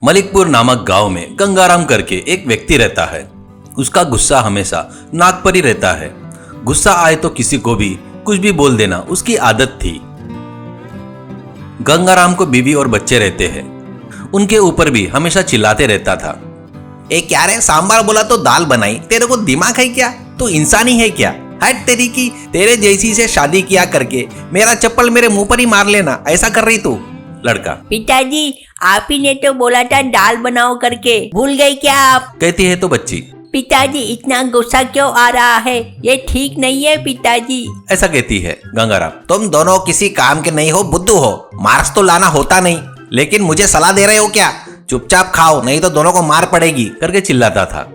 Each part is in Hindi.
मलिकपुर नामक गांव में गंगाराम करके एक व्यक्ति रहता है। उसका गुस्सा हमेशा नाक पर ही रहता है। गुस्सा आए तो किसी को भी कुछ भी बोल देना उसकी आदत थी। गंगाराम को बीवी और बच्चे रहते हैं। उनके ऊपर भी हमेशा चिल्लाते रहता था। ए क्या रे, सांभर बोला तो दाल बनाई, तेरे को दिमाग है क्या? तू इंसान ही है क्या? हट तेरी की, तेरे जैसी से शादी किया करके मेरा चप्पल मेरे मुंह पर ही मार लेना, ऐसा कर रही तू? लड़का, पिताजी आप ही ने तो बोला था दाल बनाओ करके, भूल गए क्या आप? कहती है तो बच्ची, पिताजी इतना गुस्सा क्यों आ रहा है? ये ठीक नहीं है पिताजी। ऐसा कहती है गंगाराम। तुम दोनों किसी काम के नहीं हो, बुद्धू हो। मार्क्स तो लाना होता नहीं, लेकिन मुझे सलाह दे रहे हो क्या? चुपचाप खाओ नहीं तो दोनों को मार पड़ेगी, करके चिल्लाता था।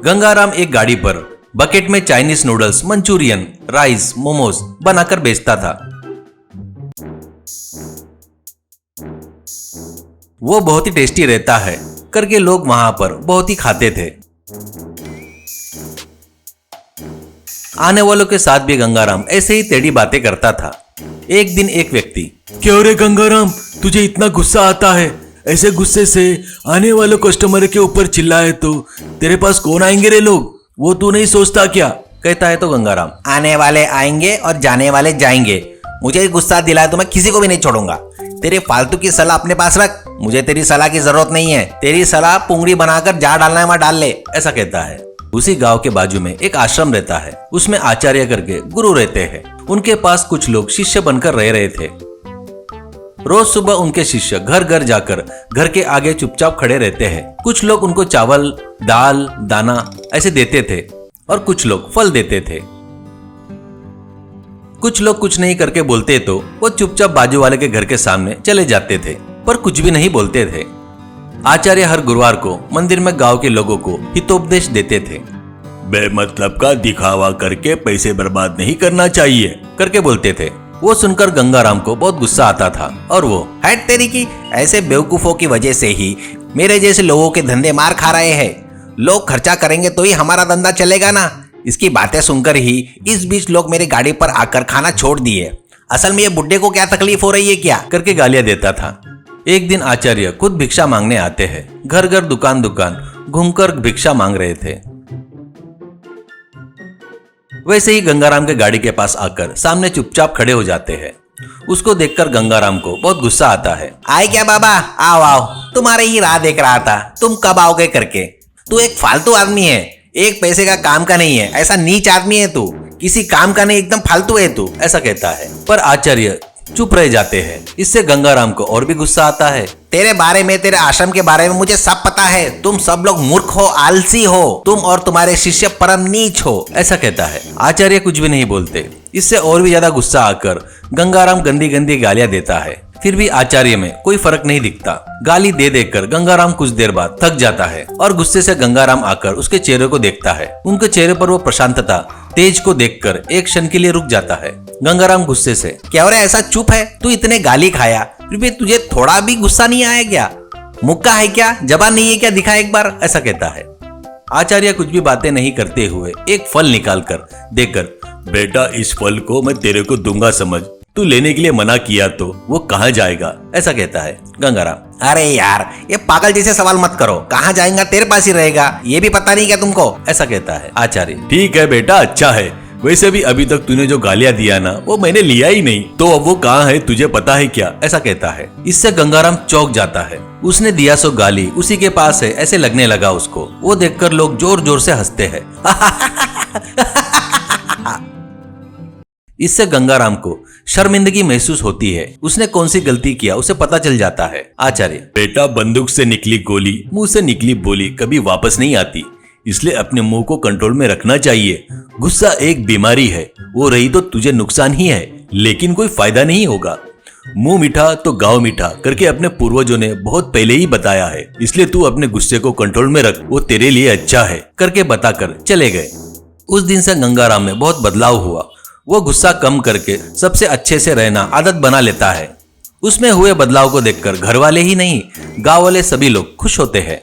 गंगाराम एक गाड़ी पर बकेट में Chinese noodles, Manchurian, rice, momos बनाकर बेचता था। वो बहुत ही टेस्टी रहता है करके लोग वहां पर बहुत ही खाते थे। आने वालों के साथ भी गंगाराम ऐसे ही टेढ़ी बातें करता था। एक दिन एक व्यक्ति, क्यों रे गंगाराम, तुझे इतना गुस्सा आता है? ऐसे गुस्से से आने वाले कस्टमर के ऊपर चिल्लाए तो तेरे पास कौन आएंगे रे लोग? वो तू नहीं सोचता क्या? कहता है तो गंगाराम, आने वाले आएंगे और जाने वाले जाएंगे। मुझे गुस्सा दिलाए तो मैं किसी को भी नहीं छोड़ूंगा। तेरी फालतू की सलाह अपने पास रख, मुझे तेरी सलाह की जरूरत नहीं है। तेरी सलाह पुंगड़ी बनाकर जा डालना है वहां डाल ले, ऐसा कहता है। उसी गांव के बाजू में एक आश्रम रहता है। उसमें आचार्य करके गुरु रहते हैं। उनके पास कुछ लोग शिष्य बनकर रह रहे थे। रोज सुबह उनके शिष्य घर घर जाकर घर के आगे चुपचाप खड़े रहते हैं। कुछ लोग उनको चावल, दाल, दाना ऐसे देते थे और कुछ लोग फल देते थे। कुछ लोग कुछ नहीं करके बोलते तो वो चुपचाप बाजू वाले के घर के सामने चले जाते थे, पर कुछ भी नहीं बोलते थे। आचार्य हर गुरुवार को मंदिर में गांव के लोगों को हितोपदेश देते थे। बेमतलब का दिखावा करके पैसे बर्बाद नहीं करना चाहिए, करके बोलते थे। वो सुनकर गंगाराम को बहुत गुस्सा आता था और वो, हट तेरी की, ऐसे बेवकूफों की वजह से ही मेरे जैसे लोगों के धंधे मार खा रहे हैं। लोग खर्चा करेंगे तो ही हमारा धंधा चलेगा ना। इसकी बातें सुनकर ही इस बीच लोग मेरी गाड़ी पर आकर खाना छोड़ दिए। असल में ये बुड्ढे को क्या तकलीफ हो रही है क्या? करके गालियां देता था। एक दिन आचार्य खुद भिक्षा मांगने आते हैं। घर घर दुकान दुकान घूमकर भिक्षा मांग रहे थे। वैसे ही गंगाराम के गाड़ी के पास आकर सामने चुपचाप खड़े हो जाते हैं। उसको देखकर गंगाराम को बहुत गुस्सा आता है। आए क्या बाबा, आओ आओ, तुम्हारे ही राह देख रहा था, तुम कब आओगे करके। तू एक फालतू आदमी है, एक पैसे का काम का नहीं है, ऐसा नीच आदमी है तू, किसी काम का नहीं, एकदम फालतू है तू, ऐसा कहता है। पर आचार्य चुप रह जाते हैं। इससे गंगाराम को और भी गुस्सा आता है। तेरे बारे में, तेरे आश्रम के बारे में मुझे सब पता है। तुम सब लोग मूर्ख हो, आलसी हो, तुम और तुम्हारे शिष्य परम नीच हो, ऐसा कहता है। आचार्य कुछ भी नहीं बोलते। इससे और भी ज्यादा गुस्सा आकर गंगाराम गंदी गंदी गालियां देता है। फिर भी आचार्य में कोई फर्क नहीं दिखता। गाली दे देकर गंगाराम कुछ देर बाद थक जाता है और गुस्से से गंगाराम आकर उसके चेहरे को देखता है। उनके चेहरे पर वो प्रशांतता, तेज को देखकर एक क्षण के लिए रुक जाता है। गंगाराम गुस्से से, क्या हो रहा है, ऐसा चुप है? तू इतने गाली खाया फिर भी तुझे थोड़ा भी गुस्सा नहीं आया क्या? मुक्का है क्या, जबान नहीं है क्या? दिखा एक बार, ऐसा कहता है। आचार्य कुछ भी बातें नहीं करते हुए एक फल निकाल कर देकर, बेटा इस फल को मैं तेरे को दूंगा, समझ, तू लेने के लिए मना किया तो वो कहाँ जाएगा, ऐसा कहता है गंगाराम। अरे यार, ये पागल जैसे सवाल मत करो, कहाँ जाएगा? तेरे पास ही रहेगा, ये भी पता नहीं क्या तुमको, ऐसा कहता है आचार्य। ठीक है बेटा, अच्छा है। वैसे भी अभी तक तूने जो गालियां दिया ना, वो मैंने लिया ही नहीं, तो अब वो कहाँ है तुझे पता है क्या, ऐसा कहता है। इससे गंगाराम चौंक जाता है। उसने दिया सो गाली उसी के पास है ऐसे लगने लगा उसको। वो देखकर लोग जोर जोर से हंसते हैं। इससे गंगाराम को शर्मिंदगी महसूस होती है। उसने कौन सी गलती किया उसे पता चल जाता है। आचार्य, बेटा बंदूक से निकली गोली मुंह से निकली बोली कभी वापस नहीं आती, इसलिए अपने मुंह को कंट्रोल में रखना चाहिए। गुस्सा एक बीमारी है, वो रही तो तुझे नुकसान ही है, लेकिन कोई फायदा नहीं होगा। मुंह मीठा तो गाँव मीठा करके अपने पूर्वजों ने बहुत पहले ही बताया है, इसलिए तू अपने गुस्से को कंट्रोल में रख, वो तेरे लिए अच्छा है, करके बताकर चले गए। उस दिन से गंगाराम में बहुत बदलाव हुआ। वो गुस्सा कम करके सबसे अच्छे से रहना आदत बना लेता है। उसमें हुए बदलाव को देखकर घर वाले ही नहीं, गांव वाले सभी लोग खुश होते हैं।